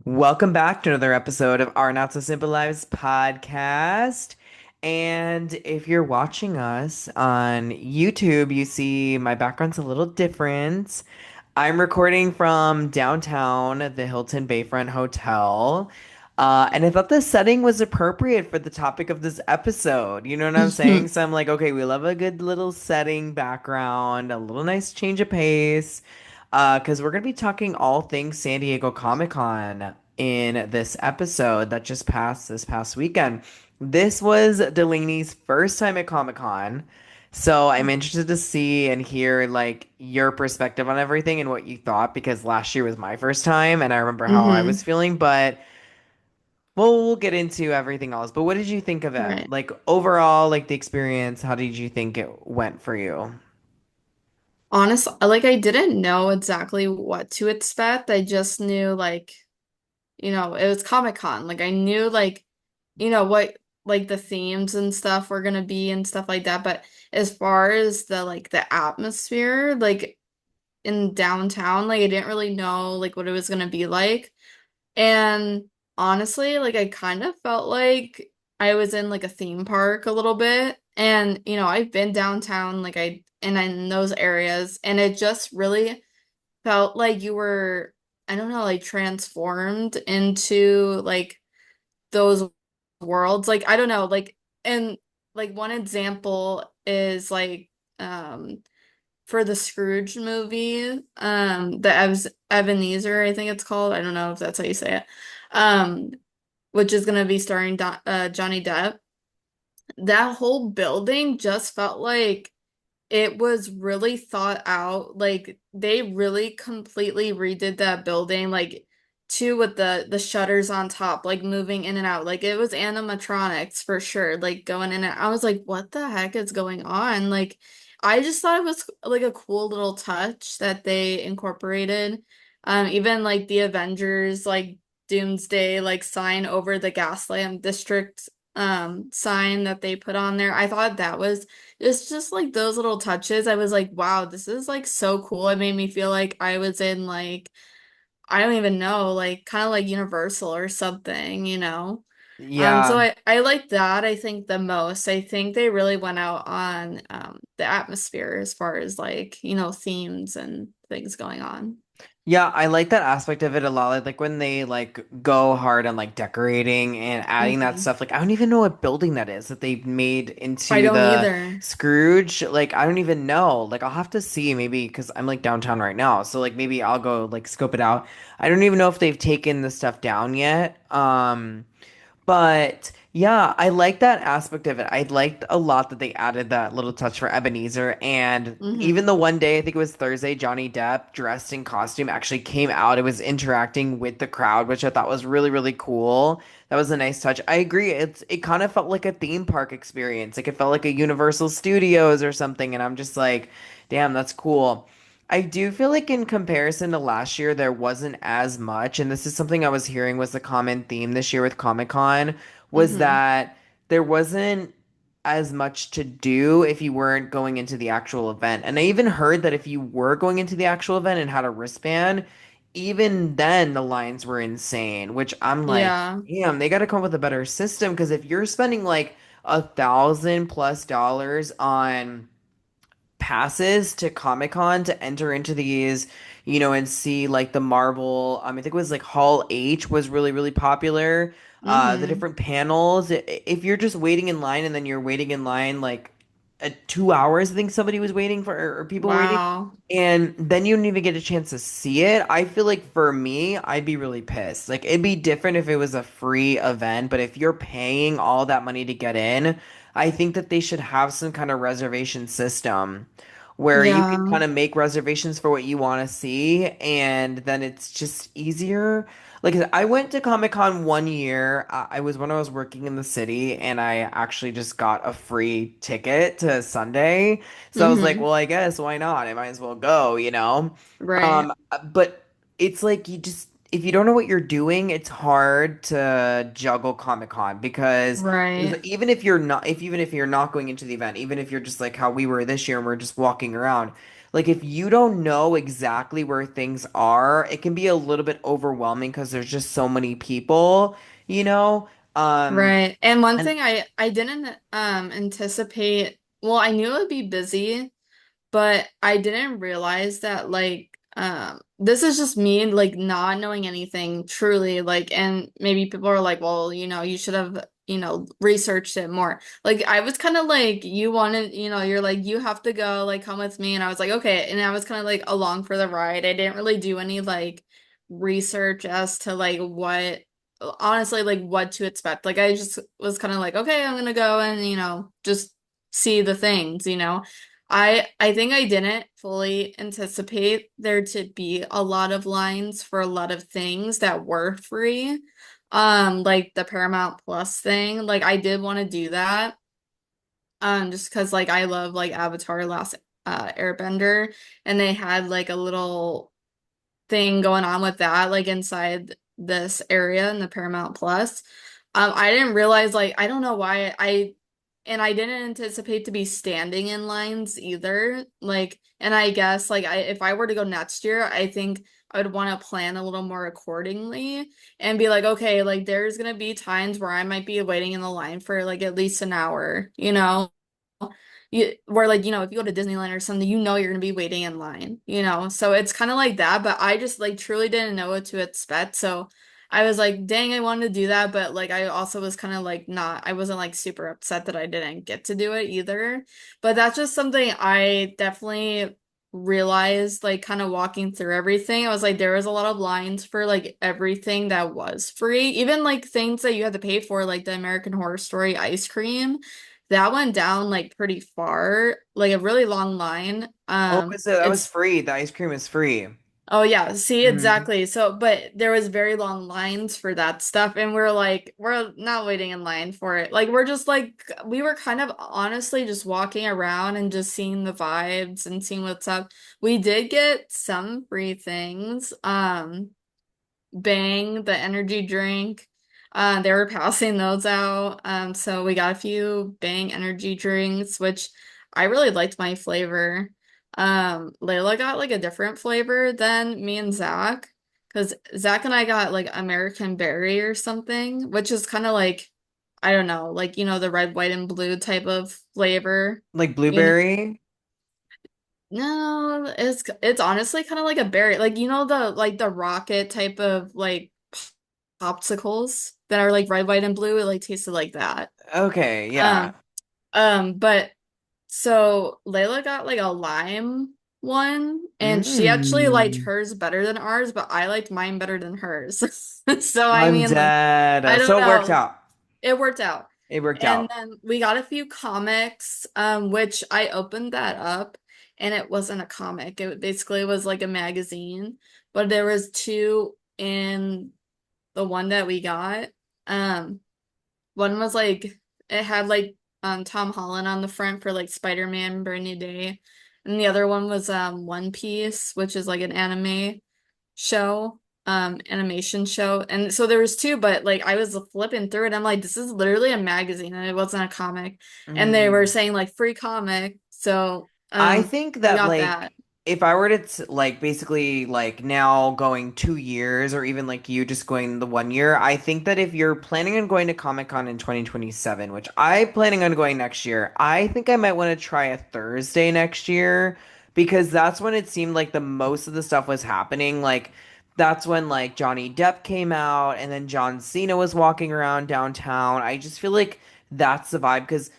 Welcome back to another episode of Our Not So Simple Lives podcast. And if you're watching us on YouTube, you see my background's a little different. I'm recording from downtown, the Hilton Bayfront Hotel. And I thought the setting was appropriate for the topic of this episode. You know what I'm saying? So I'm like, okay, we love a good little setting background, a little nice change of pace. Because we're gonna be talking all things San Diego Comic-Con in this episode that just passed this past weekend. This was Delaney's first time at Comic-Con. So I'm interested to see and hear like your perspective on everything and what you thought because last year was my first time and I remember how I was Mm-hmm. feeling, but we'll get into everything else. But what did you think of it? Right. Like overall, like the experience, how did you think it went for you? Honestly, I didn't know exactly what to expect. I just knew it was Comic-Con. Like I knew what the themes and stuff were gonna be and stuff like that. But as far as the atmosphere, in downtown, I didn't really know what it was gonna be like. And honestly, I kind of felt like I was in a theme park a little bit. And I've been downtown and in those areas and it just really felt like you were, I don't know, transformed into those worlds. I don't know, and one example is um for the Scrooge movie, the Ebenezer, I think it's called. I don't know if that's how you say it. Um, which is gonna be starring Johnny Depp. That whole building just felt like it was really thought out. Like they really completely redid that building, too, with the shutters on top, moving in and out. Like it was animatronics for sure, going in and I was like, what the heck is going on? I just thought it was like a cool little touch that they incorporated. Even the Avengers Doomsday sign over the Gaslamp District sign that they put on there. I thought that was it's just those little touches. I was like, wow, this is so cool. It made me feel like I was in I don't even know, kind of like Universal or something, you know? So Yeah. I like that, I think, the most. I think they really went out on the atmosphere as far as themes and things going on. Yeah, I like that aspect of it a lot. Like when they like go hard on like decorating and adding that Hmm. stuff. Like I don't even know what building that is that they made I into don't the either. Scrooge. Like I don't even know. Like I'll have to see maybe because I'm like downtown right now. So like maybe I'll go like scope it out. I don't even know if they've taken the stuff down yet. But yeah, I like that aspect of it. I liked a lot that they added that little touch for Ebenezer. And even Hmm. the one day, I think it was Thursday, Johnny Depp, dressed in costume, actually came out. It was interacting with the crowd, which I thought was really, really cool. That was a nice touch. I agree. It kind of felt like a theme park experience. Like it felt like a Universal Studios or something. And I'm just like, damn, that's cool. I do feel like in comparison to last year, there wasn't as much, and this is something I was hearing was the common theme this year with Comic-Con, was Hmm. that there wasn't as much to do if you weren't going into the actual event. And I even heard that if you were going into the actual event and had a wristband, even then the lines were insane, which I'm like, Yeah. damn, they got to come up with a better system because if you're spending like $1,000+ on passes to Comic-Con to enter into these, and see like the Marvel, I think it was like Hall H was really, really popular. The Hmm. different panels. If you're just waiting in line and then you're waiting in line like 2 hours, I think somebody was waiting for, or people were waiting, Wow. and then you don't even get a chance to see it. I feel like for me, I'd be really pissed. Like it'd be different if it was a free event, but if you're paying all that money to get in, I think that they should have some kind of reservation system where you can Yeah. kind of make reservations for what you want to see, and then it's just easier. Like I went to Comic-Con one year. I was when I was working in the city, and I actually just got a free ticket to Sunday. So I was like, Hmm. well, I guess why not? I might as well go. Right. But it's like you just if you don't know what you're doing, it's hard to juggle Comic-Con because Right. even if you're not going into the event, even if you're just like how we were this year and we're just walking around, Like if you don't know exactly where things are, it can be a little bit overwhelming because there's just so many people, you know? Um, Right. And one and thing I didn't anticipate, well, I knew it would be busy, but I didn't realize that like this is just me like not knowing anything truly like and maybe people are like, well, you should have, researched it more. Like I was kind of like you wanted, you're like you have to go, like come with me and I was like, okay, and I was kind of like along for the ride. I didn't really do any like research as to like what honestly like what to expect. Like I just was kind of like, okay, I'm gonna go and just see the things. I think I didn't fully anticipate there to be a lot of lines for a lot of things that were free. Like the Paramount Plus thing. Like I did want to do that. Just because like I love like Avatar Last Airbender and they had like a little thing going on with that like inside this area in the Paramount Plus. I didn't realize like I don't know why I didn't anticipate to be standing in lines either. Like, and I guess like if I were to go next year, I think I would want to plan a little more accordingly and be like, okay, like there's gonna be times where I might be waiting in the line for like at least an hour. Where like, if you go to Disneyland or something, you're gonna be waiting in line. So it's kind of like that, but I just like truly didn't know what to expect. So I was like, dang, I wanted to do that, but like I also was kind of like I wasn't like super upset that I didn't get to do it either. But that's just something I definitely realized like kind of walking through everything. I was like, there was a lot of lines for like everything that was free, even like things that you had to pay for, like the American Horror Story ice cream. That went down like pretty far, like a really long line. oh, was it, that was It's free. The ice cream is free. Oh yeah, see Hmm. exactly. So, but there was very long lines for that stuff, and we're like, we're not waiting in line for it. Like we're just like we were kind of honestly just walking around and just seeing the vibes and seeing what's up. We did get some free things. Bang, the energy drink. They were passing those out. So we got a few Bang energy drinks, which I really liked my flavor. Layla got like a different flavor than me and Zach, because Zach and I got like American Berry or something, which is kind of like, I don't know, like the red, white, and blue type of flavor. Like You know, blueberry. no, it's honestly kind of like a berry, like the rocket type of like popsicles that are like red, white, and blue. It like tasted like that. Okay, yeah. Um, but so Layla got like a lime one, and she actually liked Mm. hers better than ours, but I liked mine better than hers. So I I'm mean, like, I dead. don't So it worked know. out. It worked out. It worked And out. then we got a few comics, which I opened that up and it wasn't a comic. It basically was like a magazine, but there was two in the one that we got. Um, One was like it had like Tom Holland on the front for like Spider-Man Brand New Day. And the other one was One Piece, which is like an show, animation show. And so there was two, but like I was flipping through it. I'm like, this is literally a magazine and it wasn't a comic. And they were Mm. saying like free comic. So I think we that got like that. if I were to like basically like now going 2 years or even like you just going the 1 year, I think that if you're planning on going to Comic-Con in 2027, which I planning on going next year, I think I might want to try a Thursday next year because that's when it seemed like the most of the stuff was happening. Like that's when like Johnny Depp came out and then John Cena was walking around downtown. I just feel like that's the vibe because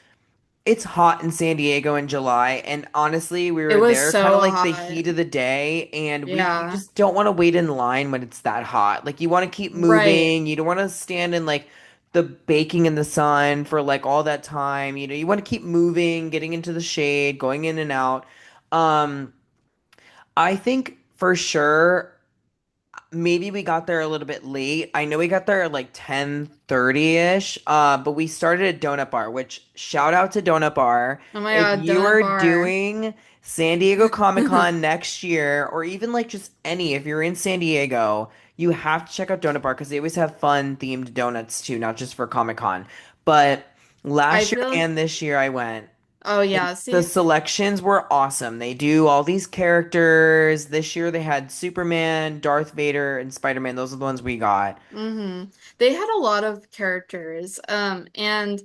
it's hot in San Diego in July, and honestly, we It were was there kind of so like the hot. heat of the day, and you Yeah. just don't want to wait in line when it's that hot. Like you want to keep Right. moving, you don't want to stand in like the baking in the sun for like all that time. You want to keep moving, getting into the shade, going in and out. Um, I think for sure maybe we got there a little bit late. I know we got there at like 10:30-ish. But we started at Donut Bar, which shout out to Donut Bar. Oh my If God, you donut are bar. doing San Diego Comic-Con next year, or even like just any, if you're in San Diego, you have to check out Donut Bar because they always have fun themed donuts too, not just for Comic-Con. But I last year feel and this year I went. Oh And yeah, the see. selections were awesome. They do all these characters. This year they had Superman, Darth Vader, and Spider-Man. Those are the ones we got. They had a lot of characters. And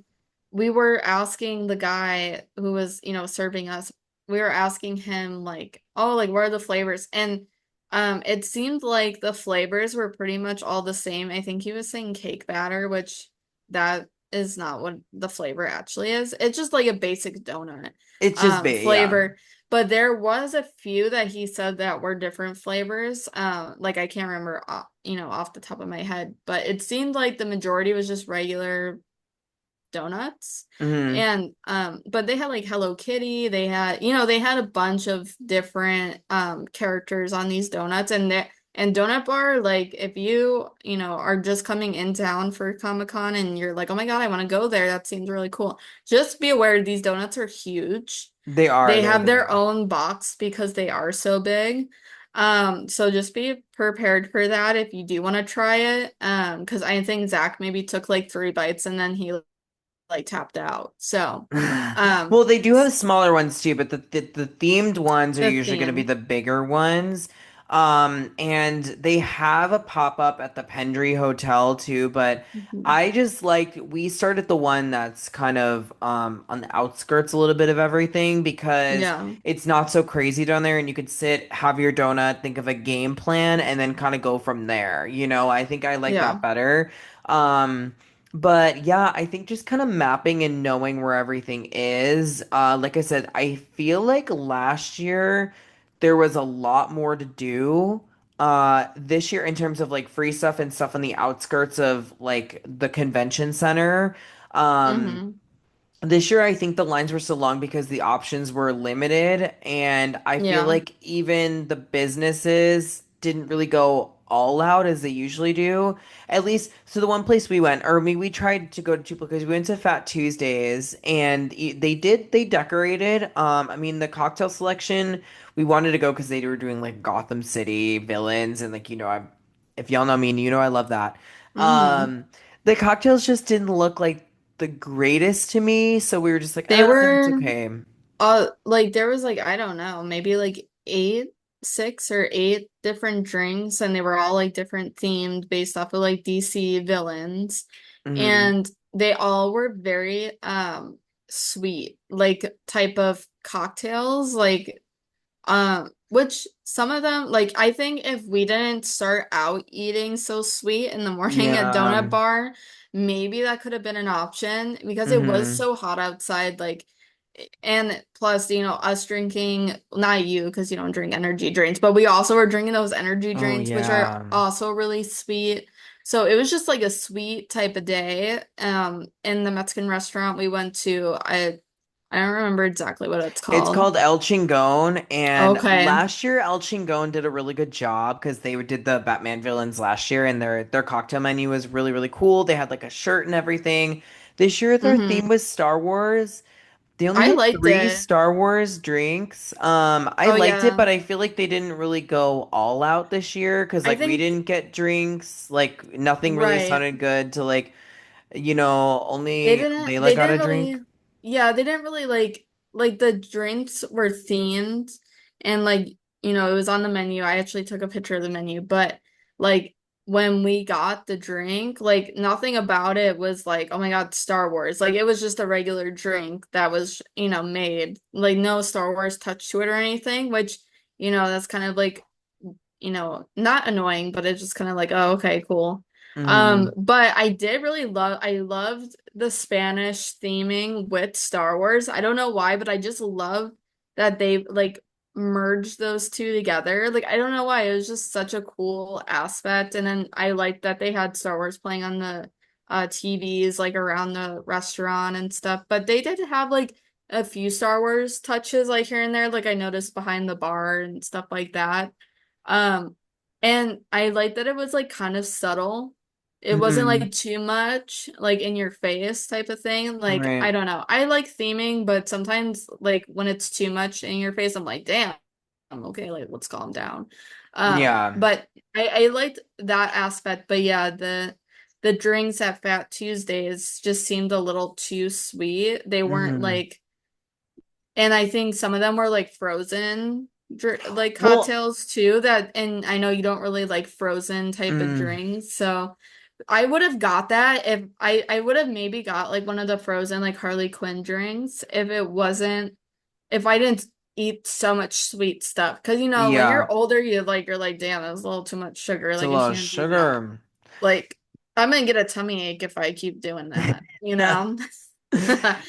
we were asking the guy who was, serving us, we were asking him like, oh, like what are the flavors? And it seemed like the flavors were pretty much all the same. I think he was saying cake batter, which that is not what the flavor actually is. It's just like a basic donut It's just big, yeah. flavor. But there was a few that he said that were different flavors. Like I can't remember, off the top of my head, but it seemed like the majority was just regular donuts. Hmm. And but they had like Hello Kitty, they had a bunch of different characters on these donuts and Donut Bar, like if you are just coming in town for Comic-Con and you're like, "Oh my God, I want to go there. That seems really cool." Just be aware these donuts are huge. They are. They They're have their big. own box because they are so big. So just be prepared for that if you do want to try it. Because I think Zach maybe took like 3 bites and then he like tapped out. So, um, Well, they do have smaller ones too, but the themed ones are the usually going to be theme. the bigger ones. And they have a pop-up at the Pendry Hotel too, but Mhm. I just liked we started the one that's kind of on the outskirts a little bit of everything because Yeah. it's not so crazy down there and you could sit, have your donut, think of a game plan, and then kind of go from there. I think I like that Yeah. better. Um but yeah, I think just kind of mapping and knowing where everything is. Like I said, I feel like last year there was a lot more to do. This year in terms of like free stuff and stuff on the outskirts of like the convention center. Um, hmm this year, I think the lines were so long because the options were limited, and I feel Yeah. like even the businesses didn't really go all out as they usually do. At least, so the one place we went, or we tried to go to two places. We went to Fat Tuesdays, and they decorated. I mean, the cocktail selection, we wanted to go because they were doing like Gotham City villains, and like if y'all know me, I love that. hmm Um, the cocktails just didn't look like the greatest to me, so we were just like, They it's were okay. like there was like I don't know, maybe like 6 or 8 different drinks and they were all like different themed based off of like DC villains. Hmm. And they all were very sweet, like type of cocktails, like which some of them, like I think if we didn't start out eating so sweet in the morning at Yeah. Donut Bar, maybe that could have been an option because it was Hmm. so hot outside, like and plus, us drinking, not you because you don't drink energy drinks, but we also were drinking those energy Oh drinks, which are yeah. also really sweet. So it was just like a sweet type of day. In the Mexican restaurant we went to, I don't remember exactly what it's It's called. called El Chingon, and Okay. last year El Chingon did a really good job because they did the Batman villains last year, and their cocktail menu was really really cool. They had like a shirt and everything. This year their theme hmm was Star Wars. They only I had liked three it. Star Wars drinks. I Oh liked it, yeah. but I feel like they didn't really go all out this year because I like we think didn't get drinks. Like nothing really right. sounded good to like, They only didn't Layla they got didn't a drink. really yeah, they didn't really like the drinks were themed and it was on the menu. I actually took a picture of the menu, but like when we got the drink, like nothing about it was like, oh my God, Star Wars. Like it was just a regular drink that was, made. Like no Star Wars touch to it or anything, which, that's kind of like, not annoying, but it's just kind of like, oh, okay, cool. Hmm. But I loved the Spanish theming with Star Wars. I don't know why, but I just love that they like merged those two together. Like I don't know why. It was just such a cool aspect. And then I liked that they had Star Wars playing on the TVs like around the restaurant and stuff. But they did have like a few Star Wars touches like here and there, like I noticed behind the bar and stuff like that. Um, and I like that it was like kind of subtle. It wasn't Hmm. like too much like in your face type of thing. Like I Right. don't know. I like theming, but sometimes like when it's too much in your face, I'm like, damn, I'm okay, like let's calm down. Yeah. But I liked that aspect. But yeah, the drinks at Fat Tuesdays just seemed a little too sweet. They weren't Hmm. And I think some of them were like frozen like Well, cocktails too that and I know you don't really like frozen type of mm, drinks. So I would have got that if I would have maybe got like one of the frozen like Harley Quinn drinks if it wasn't if I didn't eat so much sweet stuff. Because you know, when yeah, you're older, you're like, damn, that's a little too much sugar. it's a Like I lot of shouldn't be, you know, sugar. like I'm gonna get a tummy ache if I keep doing that, you know?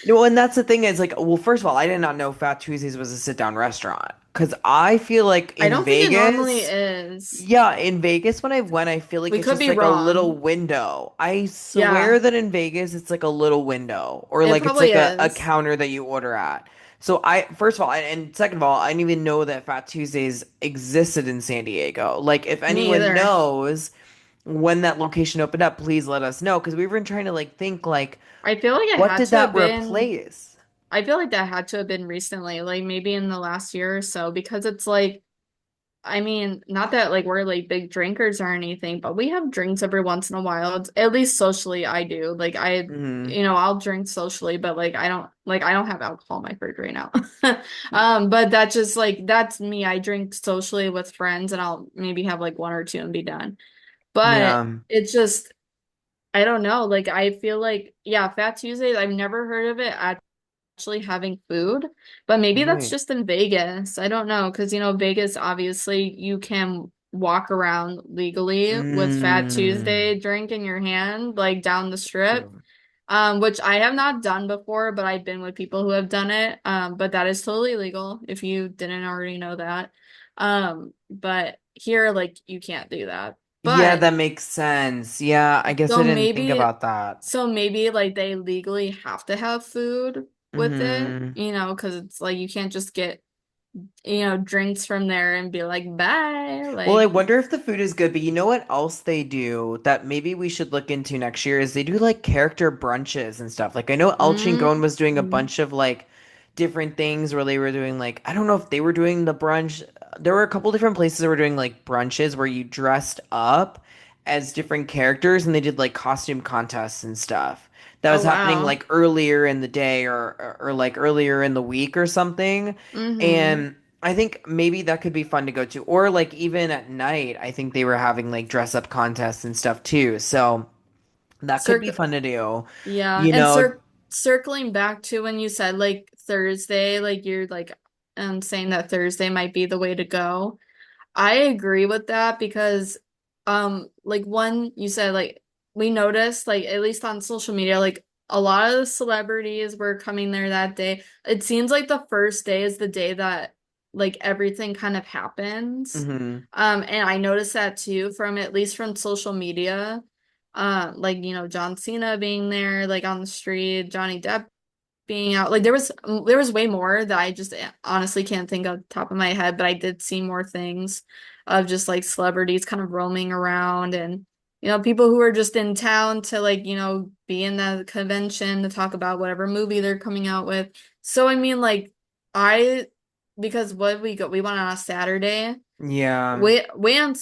No, and that's the thing is like, well, first of all, I did not know Fat Tuesdays was a sit-down restaurant because I feel like I in don't think it normally Vegas, is. yeah, in Vegas when I went, I feel like We it's could just be like a little wrong. window. I Yeah, swear that in Vegas it's like a little window or it like it's probably like a is. counter that you order at. So I, first of all, and second of all, I didn't even know that Fat Tuesdays existed in San Diego. Like, if Me anyone either. knows when that location opened up, please let us know because we were trying to like think like, I feel like it what had did to that have been, replace? I feel like that had to have been recently, like maybe in the last year or so, because it's like I mean, not that like we're like big drinkers or anything, but we have drinks every once in a while. At least socially, I do. Like Hmm. I'll drink socially, but I don't have alcohol in my fridge right now. But that's just like that's me. I drink socially with friends and I'll maybe have like one or two and be done. But Yeah. it's just I don't know. Like I feel like yeah, Fat Tuesdays, I've never heard of it actually having food, but maybe that's Right. just in Vegas. I don't know, because you know, Vegas obviously you can walk around legally with Fat Mm. Tuesday drink in your hand, like down the strip. True. Which I have not done before, but I've been with people who have done it. But that is totally legal if you didn't already know that. But here, like, you can't do that. Yeah, But that makes sense. Yeah, I guess I so didn't think maybe, about that. so maybe like they legally have to have food with it, Hmm. you know, because it's like you can't just get, you know, drinks from there and be like, bye. Well, I Like, wonder if the food is good, but you know what else they do that maybe we should look into next year is they do like character brunches and stuff. Like I know El Chingon was doing a mm, bunch of like different things where they were doing like I don't know if they were doing the brunch. There were a couple different places that were doing like brunches where you dressed up as different characters and they did like costume contests and stuff. That oh was happening wow. like earlier in the day or like earlier in the week or something. Mm-hmm. And I think maybe that could be fun to go to. Or like even at night, I think they were having like dress up contests and stuff too. So that could be Circ fun to do. Yeah, You and know, circling back to when you said like Thursday, like you're like saying that Thursday might be the way to go. I agree with that because like one you said like we noticed like at least on social media like a lot of the celebrities were coming there that day. It seems like the first day is the day that like everything kind of happens. hmm. And I noticed that too from at least from social media. Like you know John Cena being there like on the street, Johnny Depp being out. Like there was way more that I just honestly can't think of the top of my head, but I did see more things of just like celebrities kind of roaming around and you know people who are just in town to like you know be in the convention to talk about whatever movie they're coming out with. So I mean like I because what we went on a Saturday. Yeah. We didn't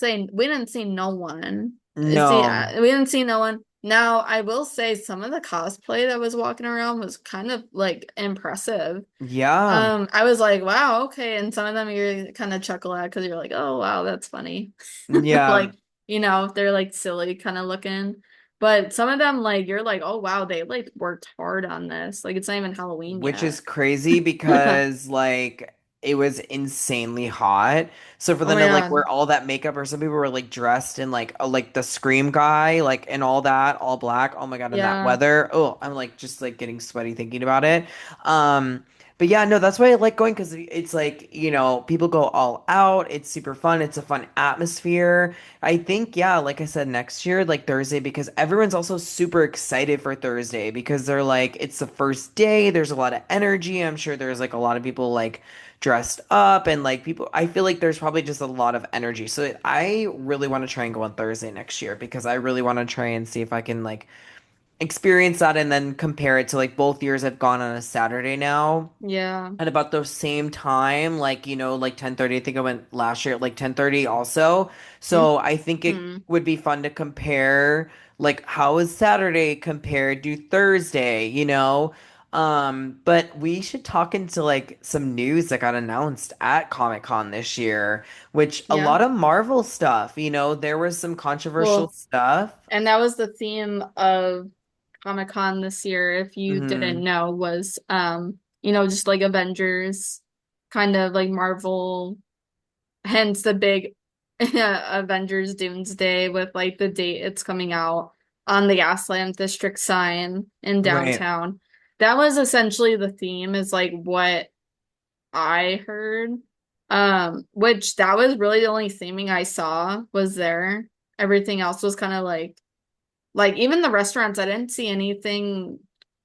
see no one. No. We didn't see no one. Now, I will say some of the cosplay that was walking around was kind of like impressive. Yeah. I was like, wow, okay. And some of them you kind of chuckle at because you're like, oh wow, that's funny. Yeah. Like, you know, they're like silly kind of looking. But some of them like you're like, oh wow, they like worked hard on this. Like it's not even Halloween Which yet. is crazy because like it was insanely hot. So for Oh them my to like God. wear all that makeup or some people were like dressed in like the Scream guy, like and all that, all black. Oh my God, in that Yeah. weather. Oh, I'm like just like getting sweaty thinking about it. Um, but yeah, no, that's why I like going because it's like, you know, people go all out. It's super fun. It's a fun atmosphere. I think, yeah, like I said, next year, like Thursday, because everyone's also super excited for Thursday because they're like, it's the first day. There's a lot of energy. I'm sure there's like a lot of people like dressed up and like people, I feel like there's probably just a lot of energy. So I really want to try and go on Thursday next year because I really want to try and see if I can like experience that and then compare it to like both years I've gone on a Saturday now Yeah. at about the same time, like, you know, like 10:30. I think I went last year at like 10:30 also. So I think it Mm-hmm. would be fun to compare like how is Saturday compared to Thursday, you know? But we should talk into like some news that got announced at Comic-Con this year, which a Yeah. lot of Marvel stuff, there was some controversial Well, stuff. and that was the theme of Comic-Con this year, if you didn't Hmm. know, was just like Avengers, kind of like Marvel, hence the big Avengers Doomsday with like the date it's coming out on the Gaslamp District sign in Right. downtown. That was essentially the theme, is like what I heard. Which that was really the only theming I saw was there. Everything else was kind of like even the restaurants, I didn't see anything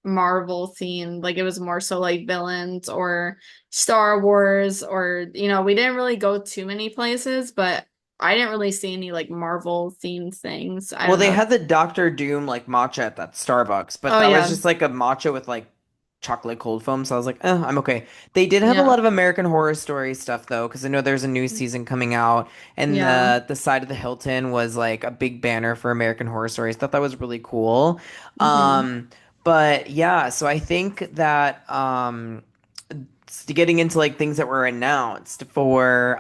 Marvel themed. Like it was more so like villains or Star Wars, or we didn't really go too many places, but I didn't really see any like Marvel themed things. I Well, don't they know. had the Doctor Doom like matcha at that Starbucks, but Oh that was yeah. just like a matcha with like chocolate cold foam. So I was like, I'm okay. They did have a Yeah. lot of American Horror Story stuff though, because I know there's a new season coming out, and Yeah. the side of the Hilton was like a big banner for American Horror Stories. Thought that was really cool. Hmm. But yeah, so I think that getting into like things that were announced for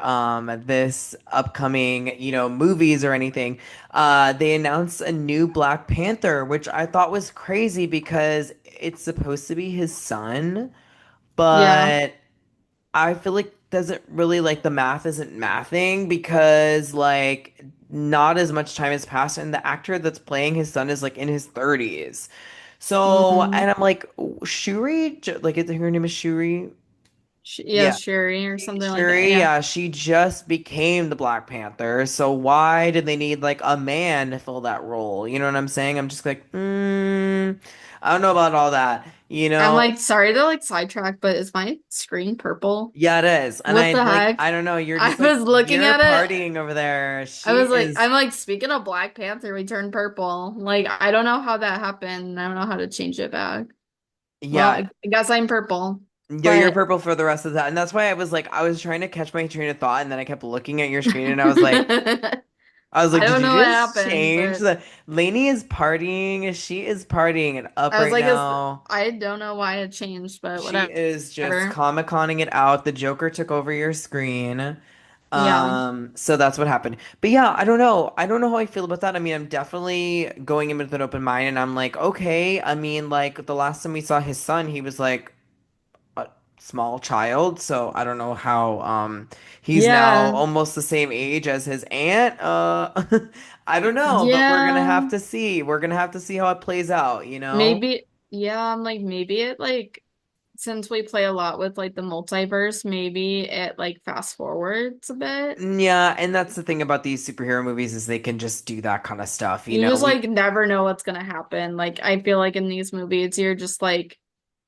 this upcoming movies or anything, they announced a new Black Panther, which I thought was crazy because it's supposed to be his son, Yeah. but I feel like doesn't really like the math isn't mathing because like not as much time has passed and the actor that's playing his son is like in his 30s. So, Hmm. and I'm like, Shuri, like her name is Shuri. Yeah, Yeah. Shuri or something like that. Shuri, Yeah. yeah, she just became the Black Panther. So why did they need like a man to fill that role? You know what I'm saying? I'm just like, I don't know about all that. I'm like, sorry to like sidetrack, but is my screen purple? Yeah, it is. And What I the like, heck? I don't know, you're I just like, was looking you're at it. partying over there. I She was like, is, I'm like, speaking of Black Panther, we turned purple. Like, I don't know how that happened. I don't know how to change it back. Well, yeah, I guess I'm purple, you're but purple for the rest of that. And that's why I was like, I was trying to catch my train of thought and then I kept looking at your screen and I I was like, did don't you know what just happened, change but the Lainey is partying. She is partying it up I was right like, now. I don't know why it changed, but She is just whatever. Comic-Conning it out. The Joker took over your screen. Yeah. So that's what happened. But yeah, I don't know. I don't know how I feel about that. I mean, I'm definitely going in with an open mind and I'm like, okay. I mean, like the last time we saw his son, he was like a small child. So I don't know how he's now Yeah. almost the same age as his aunt. I don't know, but we're gonna Yeah. have to see. We're gonna have to see how it plays out, you know? Maybe, yeah, I'm like, maybe it like, since we play a lot with like the multiverse, maybe it like fast forwards a bit. Yeah, and that's the thing about these superhero movies is they can just do that kind of stuff. You You know, just we like never know what's gonna happen. Like I feel like in these movies, you're just like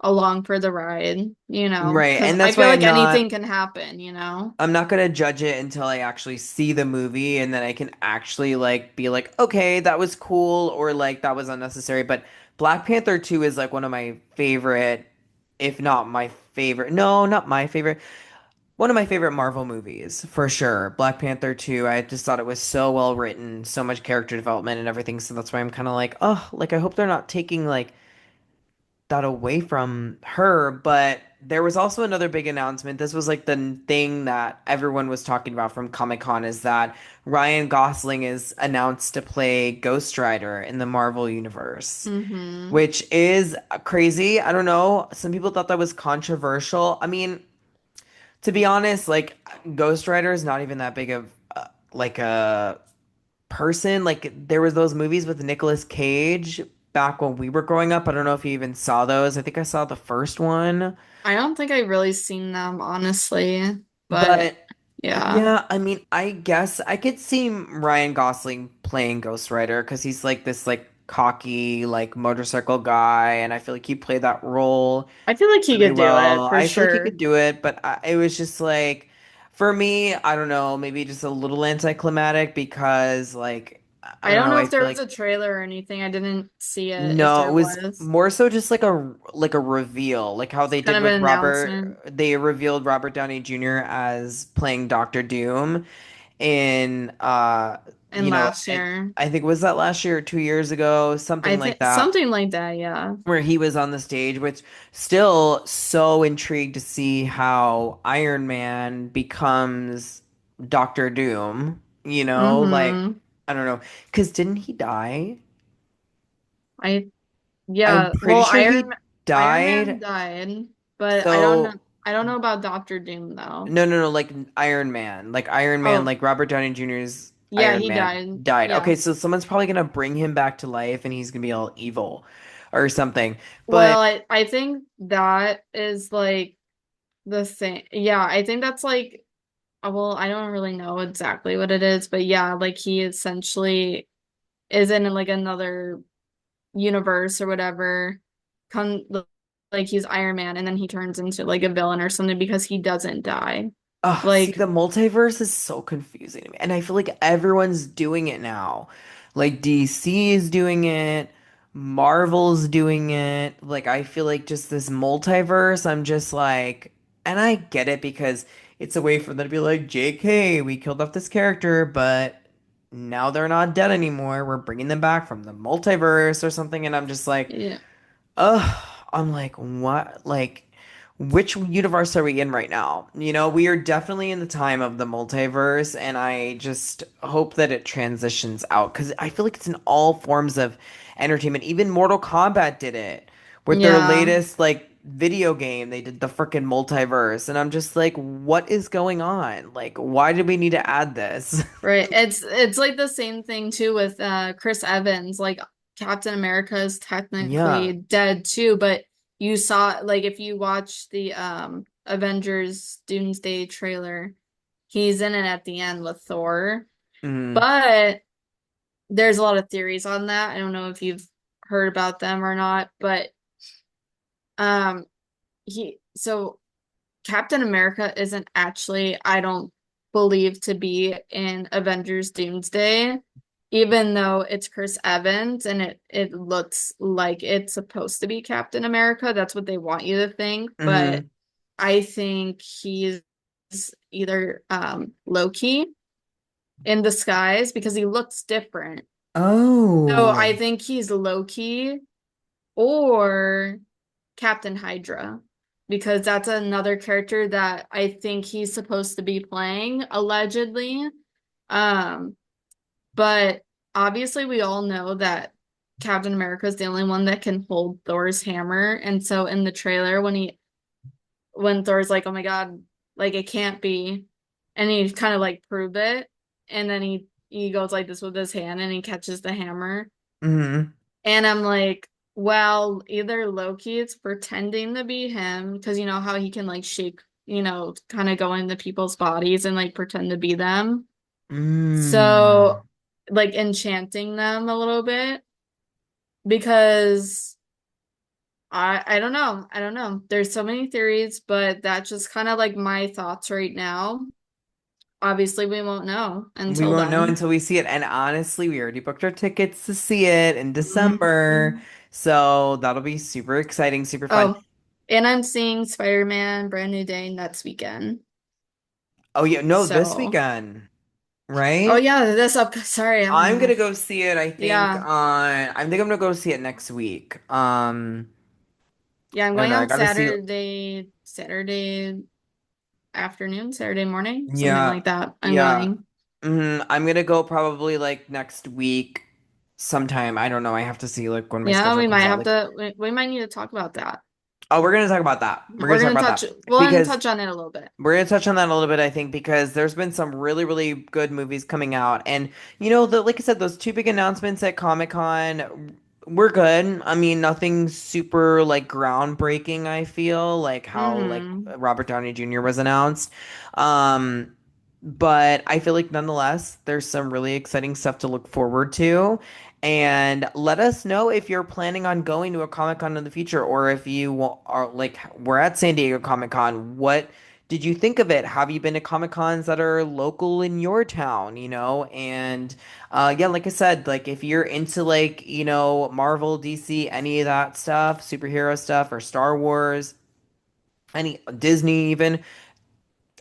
along for the ride, right, Because and I that's feel why like anything can happen. I'm not gonna judge it until I actually see the movie and then I can actually like be like, okay, that was cool or like that was unnecessary. But Black Panther 2 is like one of my favorite, if not my favorite. No, not my favorite. One of my favorite Marvel movies, for sure. Black Panther 2, I just thought it was so well written, so much character development and everything. So that's why I'm kind of like, oh, like I hope they're not taking like that away from her. But there was also another big announcement. This was like the thing that everyone was talking about from Comic-Con is that Ryan Gosling is announced to play Ghost Rider in the Marvel Universe, Hmm. which is crazy. I don't know. Some people thought that was controversial. I mean, to be honest, like Ghost Rider is not even that big of like a person. Like there was those movies with Nicolas Cage back when we were growing up. I don't know if you even saw those. I think I saw the first one. I don't think I've really seen them, honestly, but But yeah. yeah, I mean, I guess I could see Ryan Gosling playing Ghost Rider because he's like this like cocky like motorcycle guy and I feel like he played that role I feel like he really could do well. it for I feel like he sure. could do it, but it was just like, for me, I don't know, maybe just a little anticlimactic because, like, I I don't don't know, know I if there feel was a like, trailer or anything. I didn't see it if no, it there was was. more so just like a reveal, like how It's they kind did of an with Robert. announcement. They revealed Robert Downey Jr. as playing Doctor Doom in And last And year. I think was that last year or 2 years ago, something I like think that, something like that, yeah. where he was on the stage, which still so intrigued to see how Iron Man becomes Doctor Doom, like Mm-hmm. I don't know, because didn't he die? I I'm yeah, pretty well sure he Iron Man died. died, but So I don't know about Doctor Doom though. no, no, no, like Iron Man, Oh, like Robert Downey Jr.'s yeah, Iron he Man died. died. Yeah. Okay, so someone's probably gonna bring him back to life, and he's gonna be all evil or something. But Well, I think that is like the thing. Yeah, I think that's like well, I don't really know exactly what it is, but yeah, like he essentially is in like another universe or whatever. Come like he's Iron Man and then he turns into like a villain or something because he doesn't die. see, Like the multiverse is so confusing to me, and I feel like everyone's doing it now. Like DC is doing it, Marvel's doing it. Like I feel like just this multiverse, I'm just like, and I get it because it's a way for them to be like, JK, we killed off this character, but now they're not dead anymore. We're bringing them back from the multiverse or something, and I'm just like, yeah, ugh, I'm like, what? Like, which universe are we in right now? We are definitely in the time of the multiverse, and I just hope that it transitions out because I feel like it's in all forms of entertainment. Even Mortal Kombat did it with their yeah. latest, like, video game. They did the freaking multiverse, and I'm just like, what is going on? Like, why did we need to add this? Right. It's like the same thing too with Chris Evans. Like Captain America is Yeah. technically dead too, but you saw like if you watch the Avengers Doomsday trailer, he's in it at the end with Thor. Mm. But there's a lot of theories on that. I don't know if you've heard about them or not, but um he so Captain America isn't actually, I don't believe, to be in Avengers Doomsday, even though it's Chris Evans and it looks like it's supposed to be Captain America. That's what they want you to think. But Hmm. I think he's either Loki in disguise because he looks different. So Oh. I think he's Loki or Captain Hydra because that's another character that I think he's supposed to be playing, allegedly. Um, but obviously we all know that Captain America is the only one that can hold Thor's hammer. And so in the trailer when Thor's like, "Oh my God, like it can't be," and he kind of like prove it, and then he goes like this with his hand and he catches the hammer. Hmm. And I'm like, well, either Loki is pretending to be him, because you know how he can like shake, kind of go into people's bodies and like pretend to be them. Mm. So, like enchanting them a little bit because I don't know. I don't know. There's so many theories, but that's just kind of like my thoughts right now. Obviously, we won't know We until won't know then. until we see it. And honestly, we already booked our tickets to see it in December. Mhm. So that'll be super exciting, super fun. Oh, and I'm seeing Spider-Man Brand New Day next weekend. Oh, yeah, no, this So, weekend, oh right? yeah, this up. Sorry, I'm I'm gonna go see it, yeah, I think I'm gonna go see it next week. yeah. I'm I don't going know, I on gotta see. Saturday afternoon, Saturday morning, something Yeah, like that. I'm yeah. going. I'm gonna go probably like next week sometime. I don't know. I have to see like when my Yeah, schedule we might comes out. have Like, to. We might need to talk about that. oh, we're gonna talk about that. We're gonna We're talk gonna about touch. that We'll because touch on it a little bit. we're gonna touch on that a little bit, I think, because there's been some really, really good movies coming out, and like I said, those two big announcements at Comic-Con were good. I mean, nothing super like groundbreaking. I feel like how like Hmm. Robert Downey Jr. was announced, um, but I feel like nonetheless, there's some really exciting stuff to look forward to. And let us know if you're planning on going to a Comic Con in the future, or if are like, we're at San Diego Comic Con. What did you think of it? Have you been to Comic Cons that are local in your town, And yeah, like I said, like if you're into like, Marvel, DC, any of that stuff, superhero stuff, or Star Wars, any Disney even,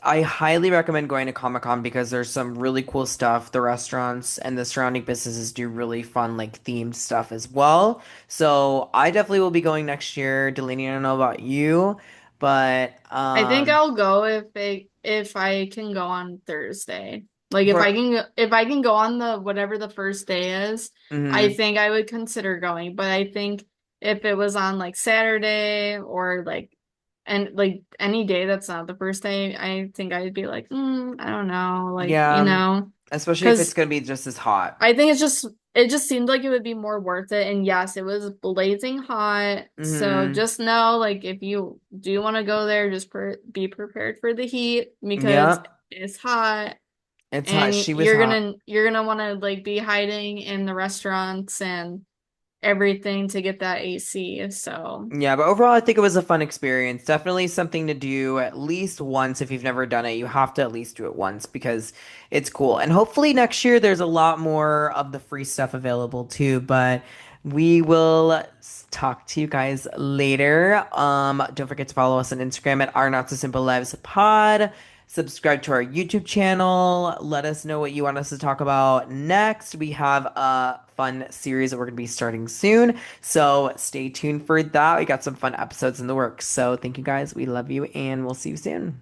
I highly recommend going to Comic-Con because there's some really cool stuff. The restaurants and the surrounding businesses do really fun, like themed stuff as well. So I definitely will be going next year. Delaney, I don't know about you, but I think I'll go if I can go on Thursday. Like for if I can go on the whatever the first day is, I mhm. think I would consider going. But I think if it was on like Saturday or like and like any day that's not the first day, I think I'd be like, I don't know, like, Yeah, especially if it's because gonna be just as hot. I think it just seemed like it would be more worth it. And yes, it was blazing hot. So Hmm. just know, like, if you do want to go there, just be prepared for the heat because Yeah, it's hot it's hot. and She was hot. you're gonna want to like be hiding in the restaurants and everything to get that AC. So Yeah, but overall, I think it was a fun experience. Definitely something to do at least once. If you've never done it, you have to at least do it once because it's cool. And hopefully next year there's a lot more of the free stuff available too. But we will talk to you guys later. Don't forget to follow us on Instagram at Our Not So Simple Lives Pod. Subscribe to our YouTube channel. Let us know what you want us to talk about next. We have a fun series that we're going to be starting soon. So stay tuned for that. We got some fun episodes in the works. So thank you guys. We love you and we'll see you soon.